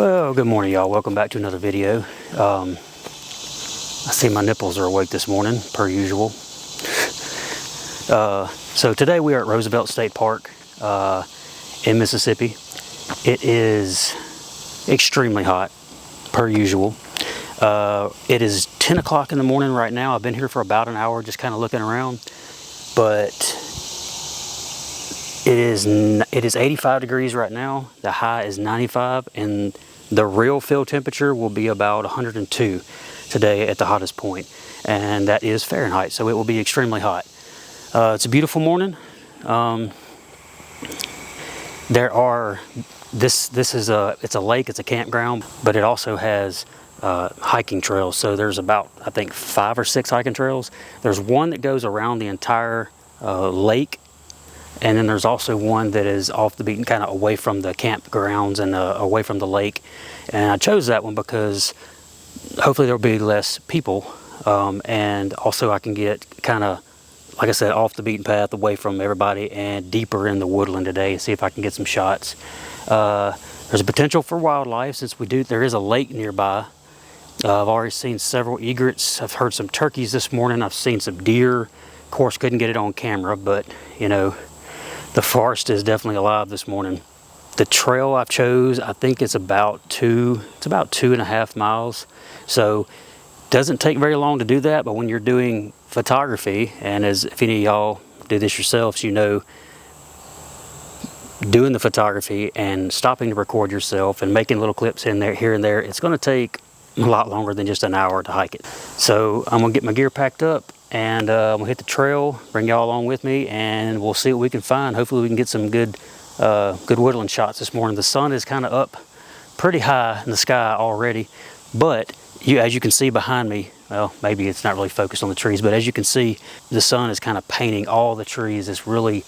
Well, good morning, y'all. Welcome back to another video. I see my nipples are awake this morning, per usual. So today we are at Roosevelt State Park in Mississippi. It is extremely hot, per usual. It is 10 o'clock in the morning right now. I've been here for about an hour just kind of looking around, but it is 85 degrees right now. The high is 95, and the real field temperature will be about 102 today at the hottest point, and that is Fahrenheit, so it will be extremely hot. It's a beautiful morning. It's a lake, it's a campground, but it also has hiking trails. So there's about, I think, 5 or 6 hiking trails. There's one that goes around the entire lake. And then there's also one that is off the beaten, kind of away from the campgrounds and away from the lake. And I chose that one because hopefully there'll be less people. And also I can get kind of, like I said, off the beaten path, away from everybody, and deeper in the woodland today, and see if I can get some shots. There's a potential for wildlife since there is a lake nearby. I've already seen several egrets. I've heard some turkeys this morning. I've seen some deer. Of course, couldn't get it on camera, but you know, the forest is definitely alive this morning. The trail I chose, I think it's about 2.5 miles. So doesn't take very long to do that, but when you're doing photography, and if any of y'all do this yourselves, you know, doing the photography and stopping to record yourself and making little clips in there, here and there, it's going to take a lot longer than just an hour to hike it. So I'm gonna get my gear packed up, and I'm gonna hit the trail, bring y'all along with me, and we'll see what we can find. Hopefully we can get some good woodland shots this morning. The sun is kind of up pretty high in the sky already, but as you can see behind me, well, maybe it's not really focused on the trees, but as you can see, the sun is kind of painting all the trees. It's really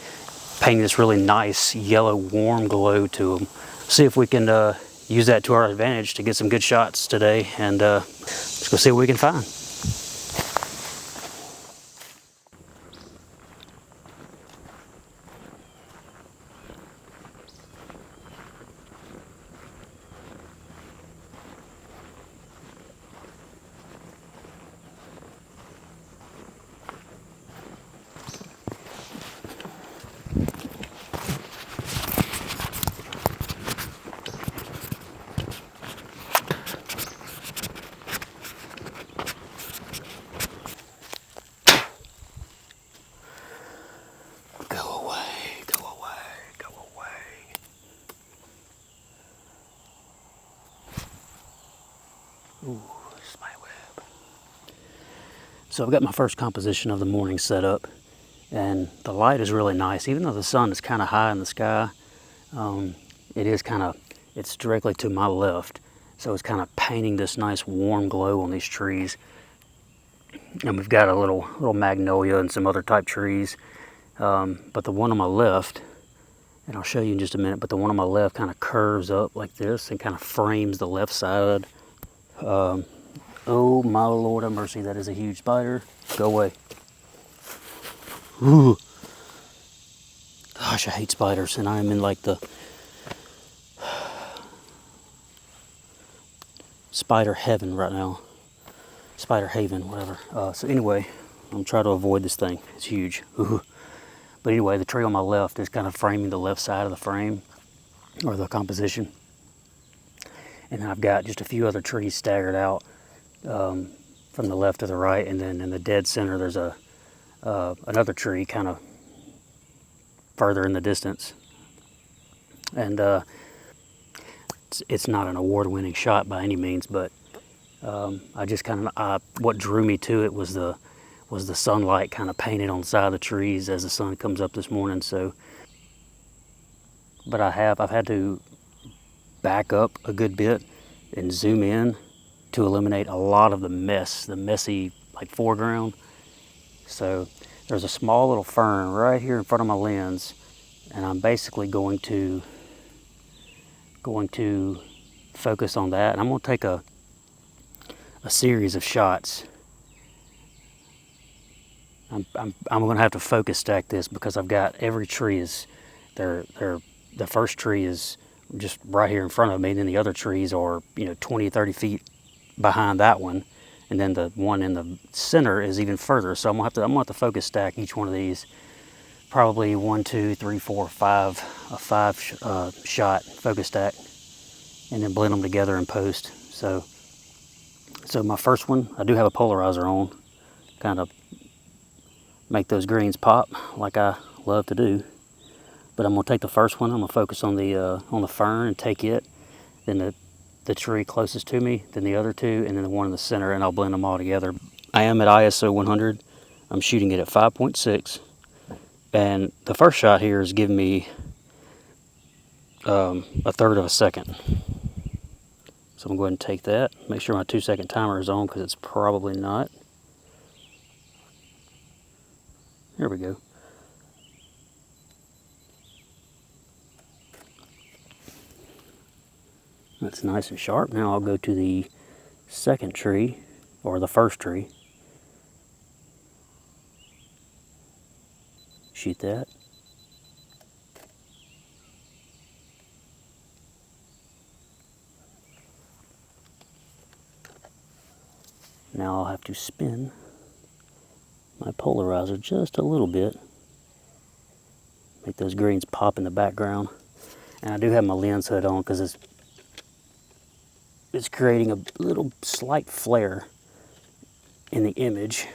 painting this really nice yellow warm glow to them. See if we can use that to our advantage to get some good shots today, and let's go see what we can find. Ooh, spider web. So I've got my first composition of the morning set up, and the light is really nice. Even though the sun is kind of high in the sky, it's directly to my left. So it's kind of painting this nice warm glow on these trees. And we've got a little magnolia and some other type trees. But the one on my left, and I'll show you in just a minute, but the one on my left kind of curves up like this and kind of frames the left side. Oh my Lord have mercy, that is a huge spider. Go away. Ooh. Gosh, I hate spiders, and I am in like the spider heaven right now. Spider haven, whatever. So anyway, I'm trying to avoid this thing. It's huge. Ooh. But anyway, the tree on my left is kind of framing the left side of the frame, or the composition. And I've got just a few other trees staggered out from the left to the right, and then in the dead center there's another tree kind of further in the distance. And it's not an award-winning shot by any means, but what drew me to it was the sunlight kind of painted on the side of the trees as the sun comes up this morning. So, but I've had to back up a good bit and zoom in to eliminate a lot of the messy like foreground. So there's a small little fern right here in front of my lens, and I'm basically going to focus on that, and I'm going to take a series of shots. I'm going to have to focus stack this because I've got every tree the first tree is just right here in front of me, and then the other trees are, 20, 30 feet behind that one, and then the one in the center is even further. So I'm gonna have to focus stack each one of these, probably 1, 2, 3, 4, 5, a 5 shot focus stack, and then blend them together in post. So my first one, I do have a polarizer on, kind of make those greens pop like I love to do. But I'm gonna take the first one, I'm gonna focus on the fern and take it, then the tree closest to me, then the other two, and then the one in the center, and I'll blend them all together. I am at ISO 100. I'm shooting it at 5.6, and the first shot here is giving me a third of a second. So I'm going to go ahead and take that. Make sure my 2-second timer is on, because it's probably not. There we go. That's nice and sharp. Now I'll go to the second tree, or the first tree. Shoot that. Now I'll have to spin my polarizer just a little bit. Make those greens pop in the background. And I do have my lens hood on, because it's creating a little slight flare in the image.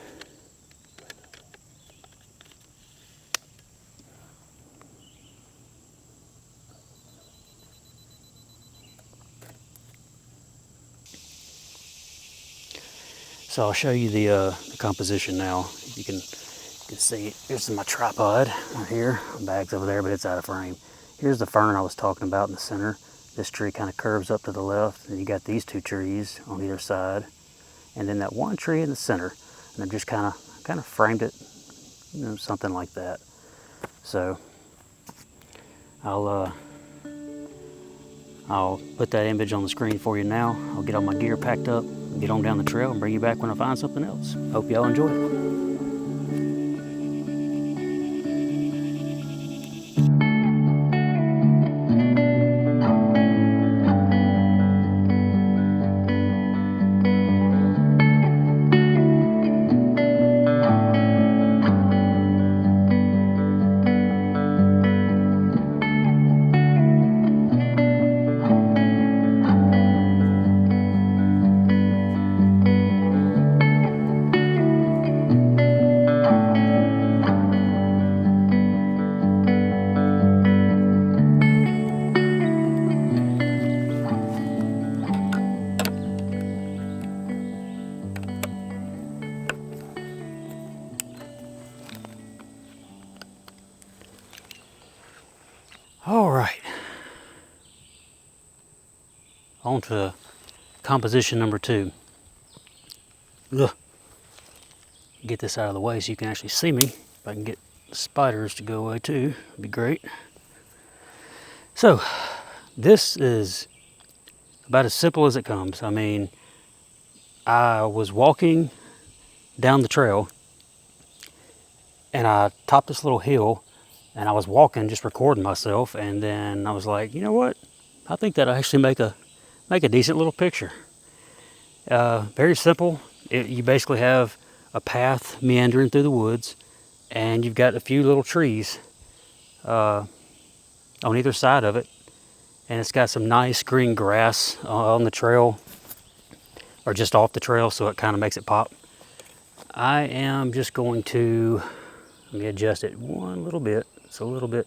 So I'll show you the composition now. You can see, here's my tripod right here. My bag's over there, but it's out of frame. Here's the fern I was talking about in the center. This tree kind of curves up to the left, and you got these two trees on either side, and then that one tree in the center. And I've just kind of framed it, something like that. So I'll put that image on the screen for you now. I'll get all my gear packed up, get on down the trail, and bring you back when I find something else. Hope y'all enjoy it. All right, on to composition number 2. Ugh. Get this out of the way so you can actually see me. If I can get the spiders to go away too, it'd be great. So this is about as simple as it comes. I mean, I was walking down the trail, and I topped this little hill, and I was walking, just recording myself, and then I was like, you know what? I think that'll actually make a decent little picture. Very simple. You basically have a path meandering through the woods, and you've got a few little trees on either side of it, and it's got some nice green grass on the trail, or just off the trail, so it kind of makes it pop. I am just going to, let me adjust it one little bit. It's a little bit,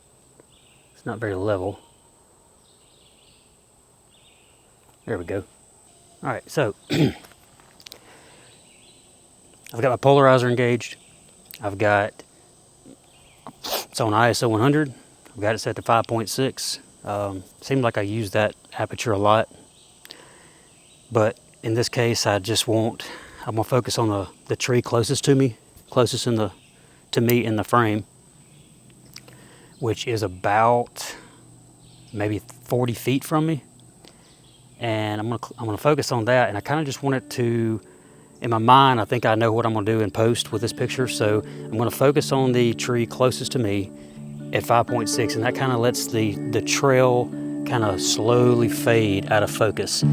it's not very level. There we go. All right, so I've got my polarizer engaged. It's on ISO 100. I've got it set to 5.6. Seems like I use that aperture a lot, but in this case, I'm gonna focus on the tree closest to me, to me in the frame, which is about maybe 40 feet from me. And I'm gonna focus on that, and I kind of just want it to, in my mind, I think I know what I'm gonna do in post with this picture, so I'm gonna focus on the tree closest to me at 5.6, and that kind of lets the trail kind of slowly fade out of focus.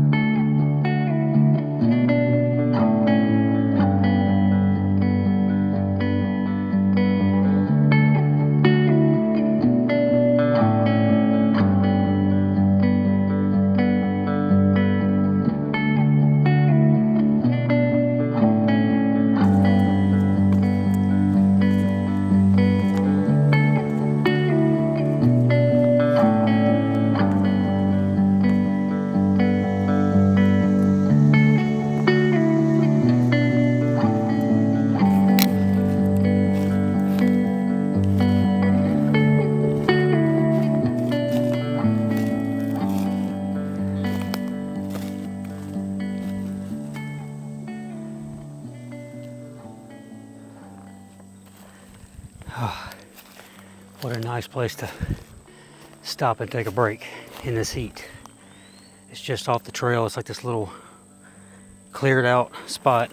What a nice place to stop and take a break in this heat. It's just off the trail. It's like this little cleared out spot,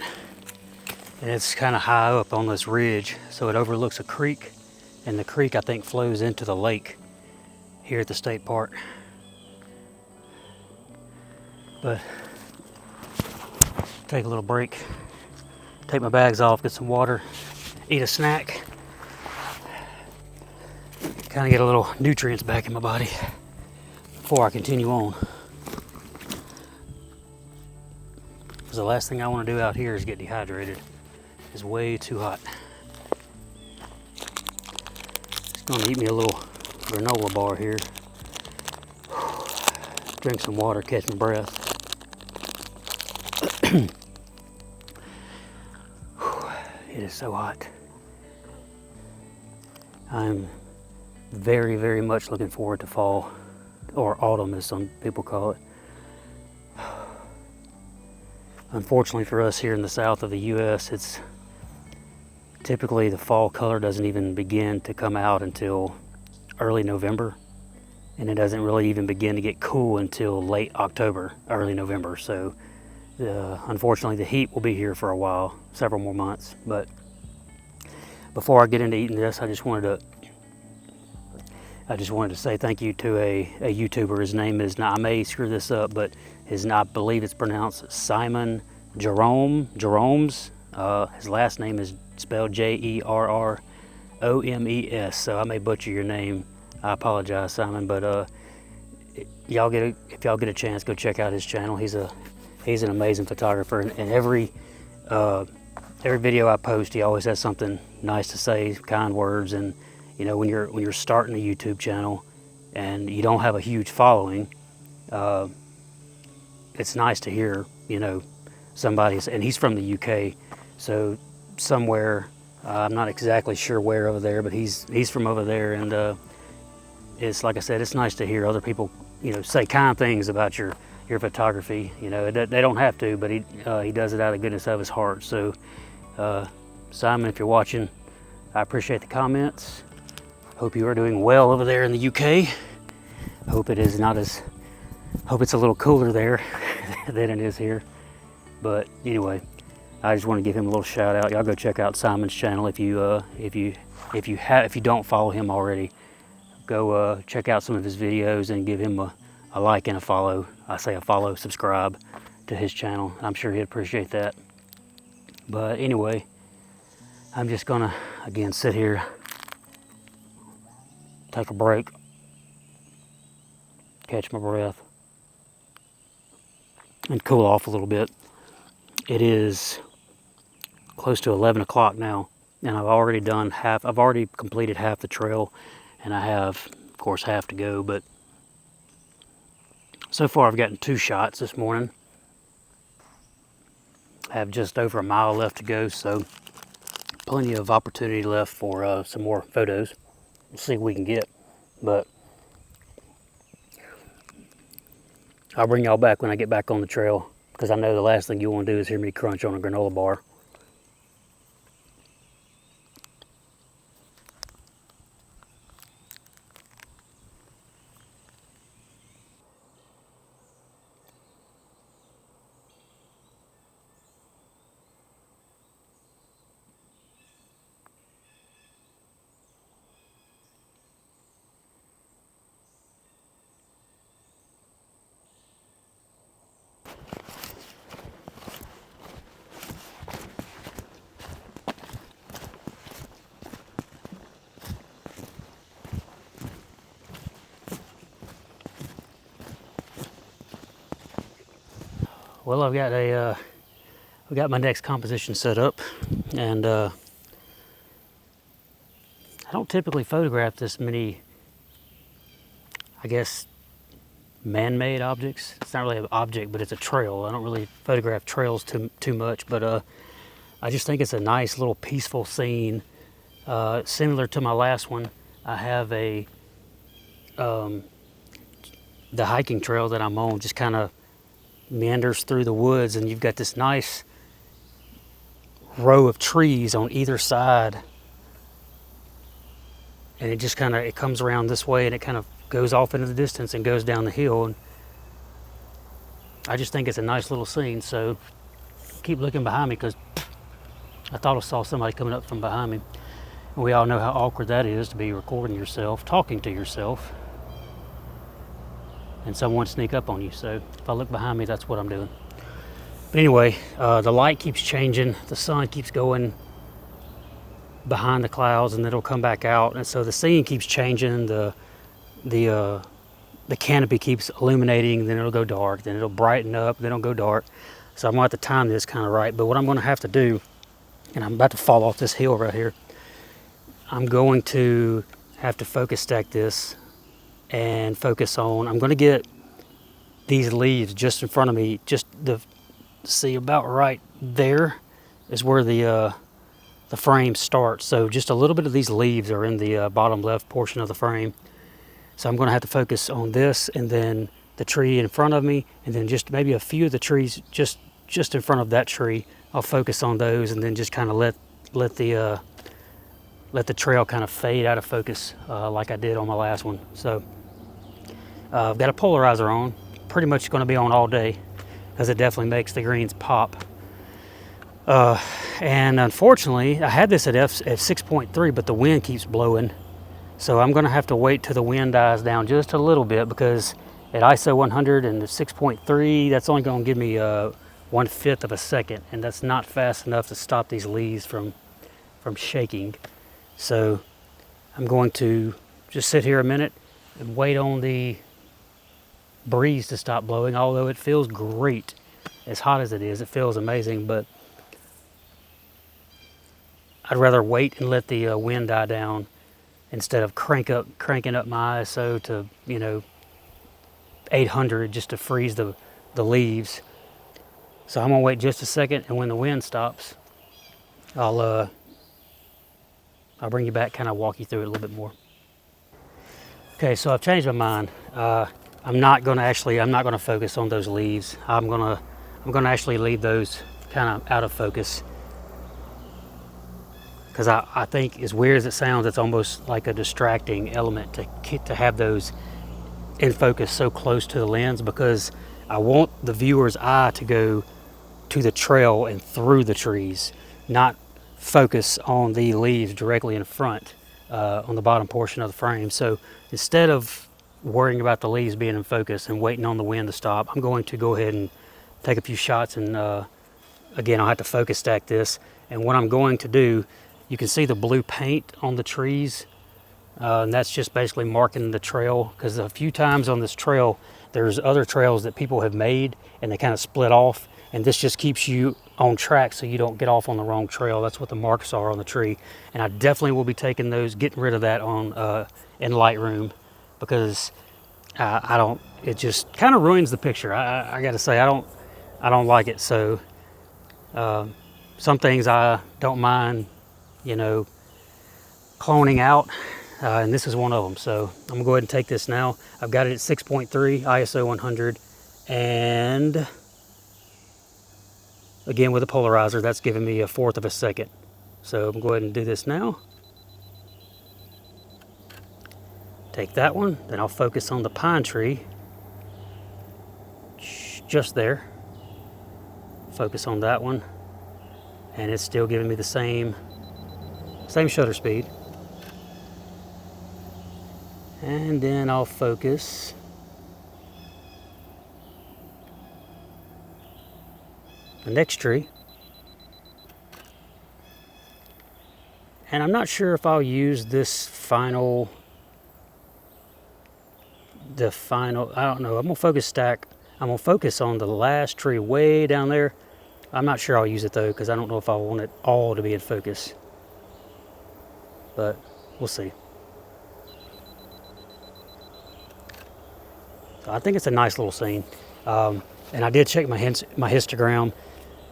and it's kind of high up on this ridge, so it overlooks a creek, and the creek I think flows into the lake here at the state park. But take a little break, take my bags off, get some water, eat a snack, kind of get a little nutrients back in my body before I continue on. Because the last thing I want to do out here is get dehydrated. It's way too hot. Just gonna eat me a little granola bar here. Drink some water, catch my breath. It is so hot. I'm very, very much looking forward to fall, or autumn as some people call it. Unfortunately for us here in the south of the US, it's typically the fall color doesn't even begin to come out until early November, and it doesn't really even begin to get cool until late October, early November. So unfortunately the heat will be here for a while, several more months. But before I get into eating this, I just wanted to say thank you to a YouTuber. His name is, now I may screw this up, but I believe it's pronounced Simon Jeromes. His last name is spelled Jerromes. So I may butcher your name. I apologize, Simon. But if y'all get a chance, go check out his channel. He's an amazing photographer, and every video I post, he always has something nice to say, kind words. And you know, when you're starting a YouTube channel and you don't have a huge following, it's nice to hear, you know, somebody's, and he's from the UK, so somewhere, I'm not exactly sure where over there, but he's from over there, and it's, like I said, it's nice to hear other people, you know, say kind things about your photography. You know, they don't have to, but he does it out of the goodness of his heart. So Simon, if you're watching, I appreciate the comments. Hope you are doing well over there in the UK. Hope it's a little cooler there than it is here. But anyway, I just want to give him a little shout out. Y'all go check out Simon's channel if you don't follow him already. Go check out some of his videos and give him a like and a follow. I say a follow, subscribe to his channel. I'm sure he'd appreciate that. But anyway, I'm just gonna again sit here, take a break, catch my breath, and cool off a little bit. It is close to 11 o'clock now, and I've already completed half the trail, and I have, of course, half to go. But so far I've gotten 2 shots this morning. I have just over a mile left to go, so plenty of opportunity left for some more photos. We'll see what we can get, but I'll bring y'all back when I get back on the trail, because I know the last thing you want to do is hear me crunch on a granola bar. Well, I've got my next composition set up, and I don't typically photograph this many, I guess, man-made objects. It's not really an object, but it's a trail. I don't really photograph trails too much, but I just think it's a nice little peaceful scene. Similar to my last one, I have the hiking trail that I'm on just kind of meanders through the woods, and you've got this nice row of trees on either side, and it just kind of, it comes around this way and it kind of goes off into the distance and goes down the hill, and I just think it's a nice little scene. So keep looking behind me because I thought I saw somebody coming up from behind me, and we all know how awkward that is to be recording yourself, talking to yourself, and someone sneak up on you. So if I look behind me, that's what I'm doing. But anyway, the light keeps changing, the sun keeps going behind the clouds, and then it'll come back out, and so the scene keeps changing. The canopy keeps illuminating, then it'll go dark, then it'll brighten up, then it'll go dark. So I'm gonna have to time this kind of right. But what I'm gonna have to do, and I'm about to fall off this hill right here, I'm going to have to focus stack this and focus on, I'm gonna get these leaves just in front of me, see about right there is where the frame starts. So just a little bit of these leaves are in the bottom left portion of the frame. So I'm going to have to focus on this, and then the tree in front of me, and then just maybe a few of the trees just in front of that tree. I'll focus on those, and then just kind of let the trail kind of fade out of focus like I did on my last one. So I've got a polarizer on, pretty much going to be on all day because it definitely makes the greens pop. And unfortunately, I had this at 6.3, but the wind keeps blowing. So I'm going to have to wait till the wind dies down just a little bit, because at ISO 100 and the 6.3, that's only going to give me 1/5 of a second, and that's not fast enough to stop these leaves from shaking. So I'm going to just sit here a minute and wait on the breeze to stop blowing, although it feels great. As hot as it is, it feels amazing, but I'd rather wait and let the wind die down instead of cranking up my ISO to 800 just to freeze the leaves. So I'm gonna wait just a second, and when the wind stops, I'll bring you back, kind of walk you through it a little bit more. Okay, so I've changed my mind. I'm not gonna focus on those leaves. I'm gonna actually leave those kind of out of focus, because I think, as weird as it sounds, it's almost like a distracting element to have those in focus so close to the lens, because I want the viewer's eye to go to the trail and through the trees, not focus on the leaves directly in front on the bottom portion of the frame. So instead of worrying about the leaves being in focus and waiting on the wind to stop, I'm going to go ahead and take a few shots, and again, I'll have to focus stack this. And what I'm going to do, you can see the blue paint on the trees, and that's just basically marking the trail, because a few times on this trail, there's other trails that people have made and they kind of split off, and this just keeps you on track so you don't get off on the wrong trail. That's what the marks are on the tree, and I definitely will be taking those, getting rid of that on in Lightroom, because it just kind of ruins the picture. I gotta say, I don't like it. So some things I don't mind cloning out, and this is one of them. So I'm gonna go ahead and take this now. I've got it at 6.3 ISO 100, and again with a polarizer, that's giving me 1/4 of a second. So I'm gonna go ahead and do this now. Take that one, then I'll focus on the pine tree just there. Focus on that one, and it's still giving me the same shutter speed. And then I'll focus the next tree. And I'm not sure if I'll use this I don't know, I'm gonna focus stack I'm gonna focus on the last tree way down there. I'm not sure I'll use it though, because I don't know if I want it all to be in focus, but we'll see. So I think it's a nice little scene. And I did check my histogram.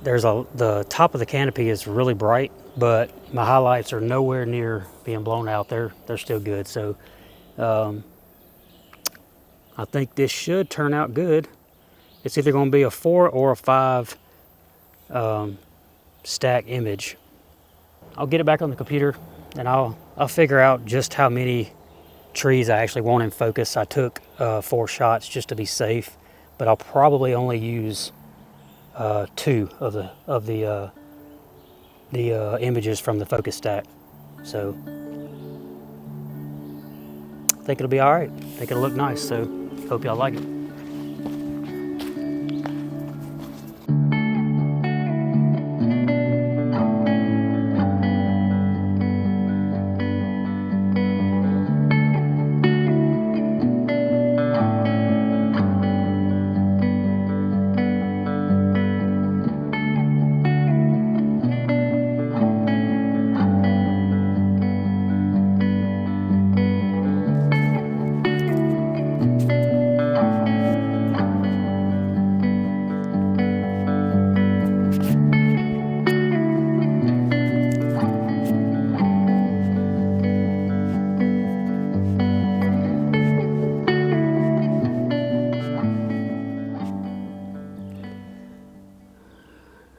The top of the canopy is really bright, but my highlights are nowhere near being blown out. They're still good. So I think this should turn out good. It's either going to be a 4 or a 5 stack image. I'll get it back on the computer and I'll figure out just how many trees I actually want in focus. I took 4 shots just to be safe, but I'll probably only use 2 of the images from the focus stack. So I think it'll be all right. I think it'll look nice. So hope y'all like it.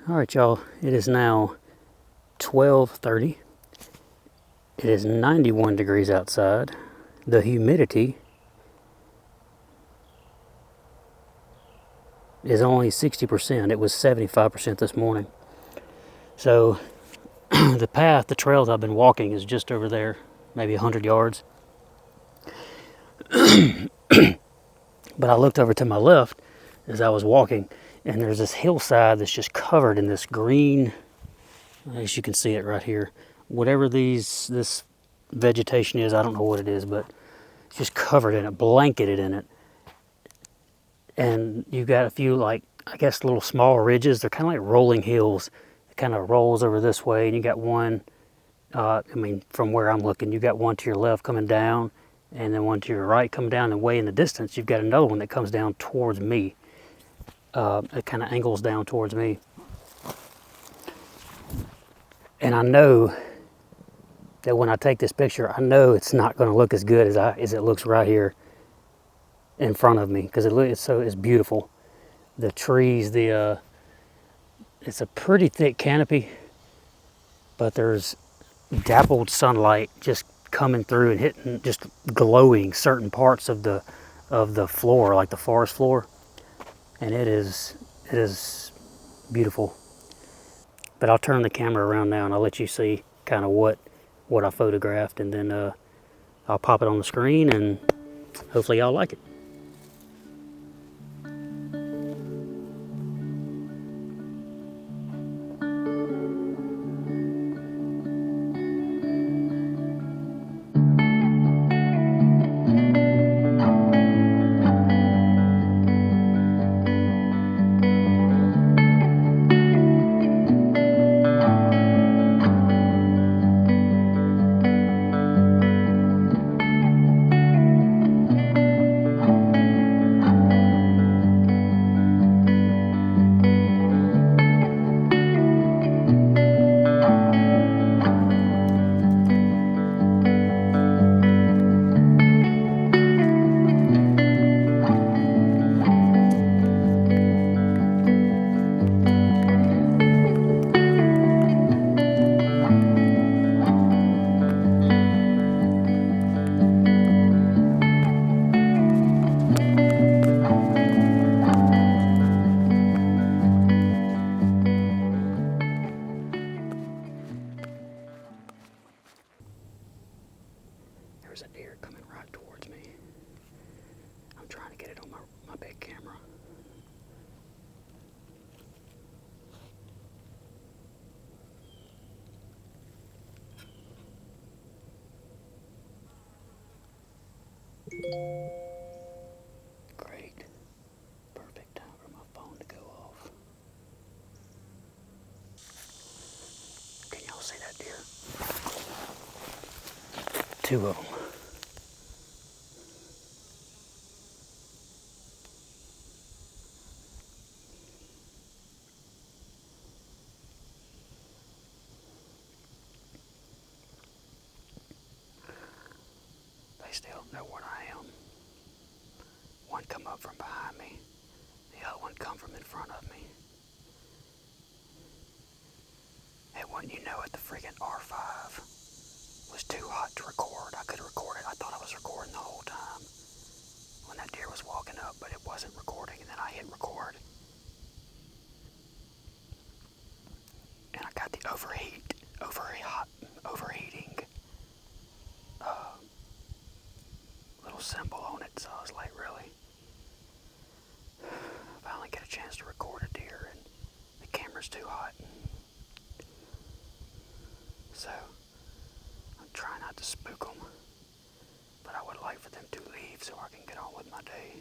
All right, y'all, it is now 12:30. It is 91 degrees outside. The humidity is only 60%. It was 75% this morning. So the trails I've been walking is just over there, maybe 100 yards. But I looked over to my left as I was walking, and there's this hillside that's just covered in this green, as you can see it right here. Whatever this vegetation is, I don't know what it is, but it's just covered in it, blanketed in it. And you've got a few, like, I guess little small ridges. They're kind of like rolling hills. It kind of rolls over this way, and you got one, from where I'm looking, you got one to your left coming down, and then one to your right coming down, and way in the distance, you've got another one that comes down towards me. It kind of angles down towards me. And I know that when I take this picture, I know it's not going to look as good as it looks right here in front of me, because it's beautiful. The trees, it's a pretty thick canopy, but there's dappled sunlight just coming through and hitting, just glowing certain parts of the floor, like the forest floor, and it is beautiful. But I'll turn the camera around now and I'll let you see kind of what I photographed, and then I'll pop it on the screen and hopefully y'all like it. There's a deer coming right towards me. I'm trying to get it on my big camera. Great. Perfect. two of them. They still know where I am. One come up from behind me. The other one come from in front of me. And wouldn't you know it, the friggin' R5 was too hot to record. I could record it. I thought I was recording the whole time when that deer was walking up, but it wasn't recording. And then I hit record. And I got the overheating little symbol on it. So I was like, really? I finally get a chance to record a deer and the camera's too hot. So I'm trying not to spook them, but I would like for them to leave so I can get on with my day.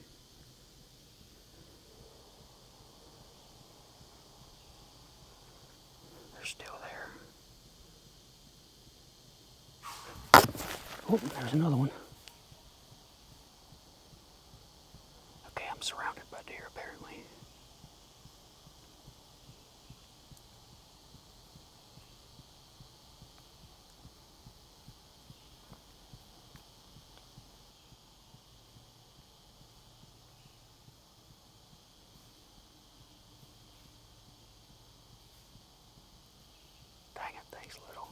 They're still there. Oh, there's another one. Okay, I'm surrounded by deer apparently. Dang it, thing's little.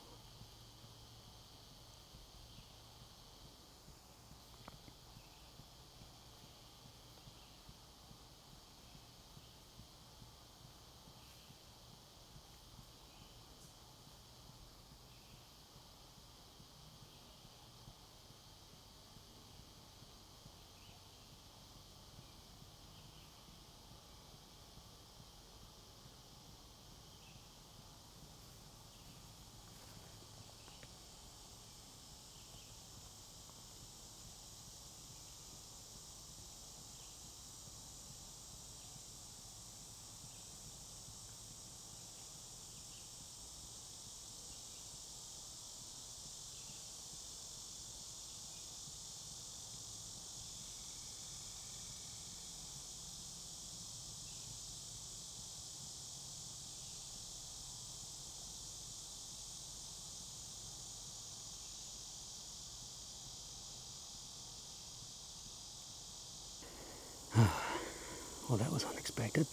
Well, that was unexpected.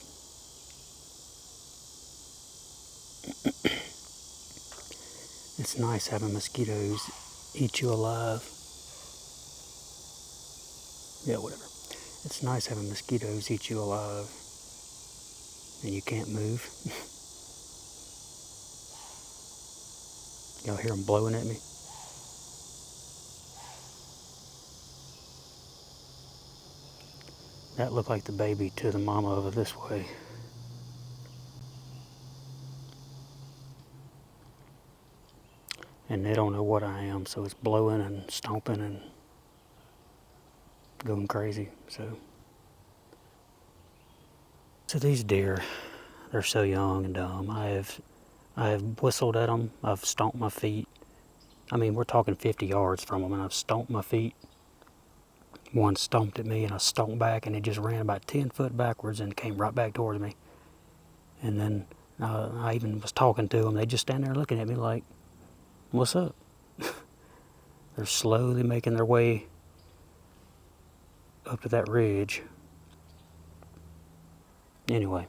It's nice having mosquitoes eat you alive. Yeah, whatever. It's nice having mosquitoes eat you alive and you can't move. Y'all hear them blowing at me? That looked like the baby to the mama over this way. And they don't know what I am, so it's blowing and stomping and going crazy. So these deer, they're so young and dumb. I have whistled at them. I've stomped my feet. I mean, we're talking 50 yards from them, and I've stomped my feet. One stomped at me, and I stomped back, and it just ran about 10 foot backwards and came right back towards me. And then I even was talking to them. They just stand there looking at me like, what's up? They're slowly making their way up to that ridge. Anyway,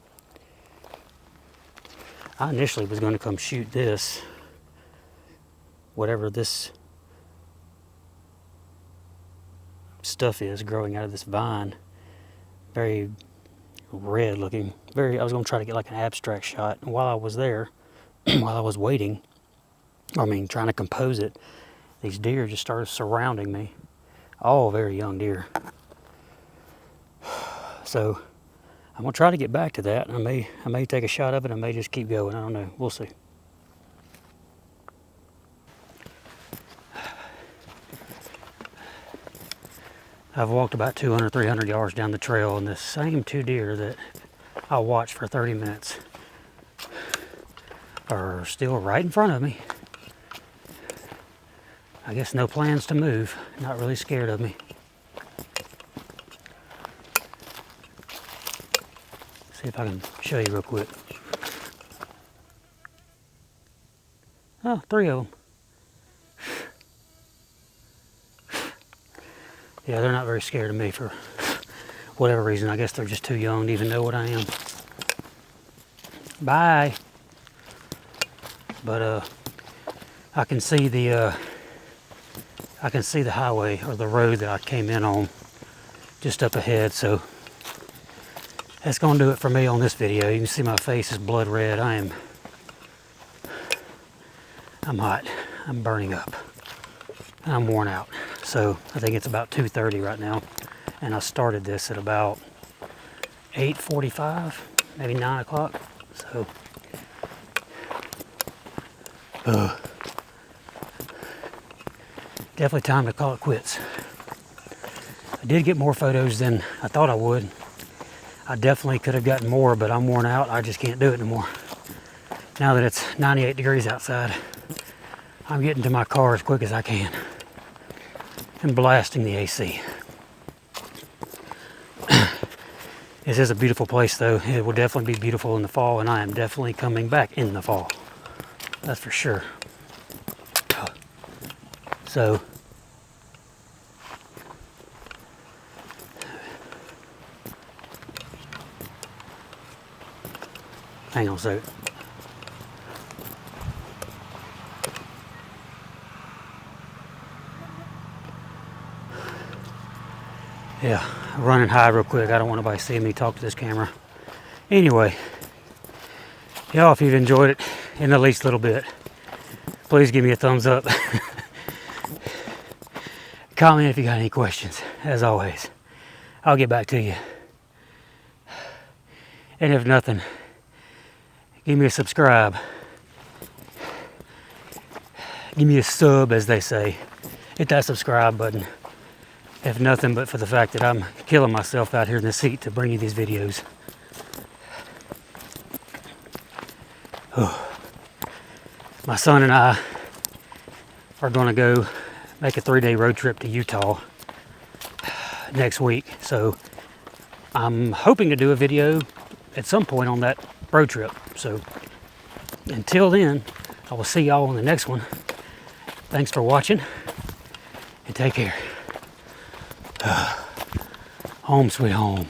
I initially was going to come shoot this, whatever this stuff is growing out of this vine. Very red looking. I was going to try to get like an abstract shot. And while I was there, while I was waiting, trying to compose it, these deer just started surrounding me. All very young deer. So I'm gonna try to get back to that. I may take a shot of it. I may just keep going. I don't know. We'll see. I've walked about 200, 300 yards down the trail, and the same two deer that I watched for 30 minutes are still right in front of me. I guess no plans to move. Not really scared of me. See if I can show you real quick. Oh, 3 of them. Yeah, they're not very scared of me for whatever reason. I guess they're just too young to even know what I am. Bye. But I can see the highway or the road that I came in on just up ahead. So that's gonna do it for me on this video. You can see my face is blood red. I'm hot. I'm burning up. I'm worn out. So I think it's about 2:30 right now, and I started this at about 8:45, maybe 9 o'clock. So definitely time to call it quits. I did get more photos than I thought I would. I definitely could have gotten more, but I'm worn out. I just can't do it anymore. Now that it's 98 degrees outside, I'm getting to my car as quick as I can and blasting the AC. This is a beautiful place though. It will definitely be beautiful in the fall, and I am definitely coming back in the fall. That's for sure. So hang on a second. Yeah, running high real quick. I don't want nobody seeing me talk to this camera. Anyway, y'all, if you've enjoyed it in the least little bit, please give me a thumbs up. Comment if you got any questions. As always, I'll get back to you. And if nothing, give me a subscribe. Give me a sub, as they say. Hit that subscribe button. If nothing but for the fact that I'm killing myself out here in the seat to bring you these videos. My son and I are going to go make a 3-day road trip to Utah next week. So I'm hoping to do a video at some point on that road trip. So until then, I will see y'all on the next one. Thanks for watching, and take care. Home sweet home.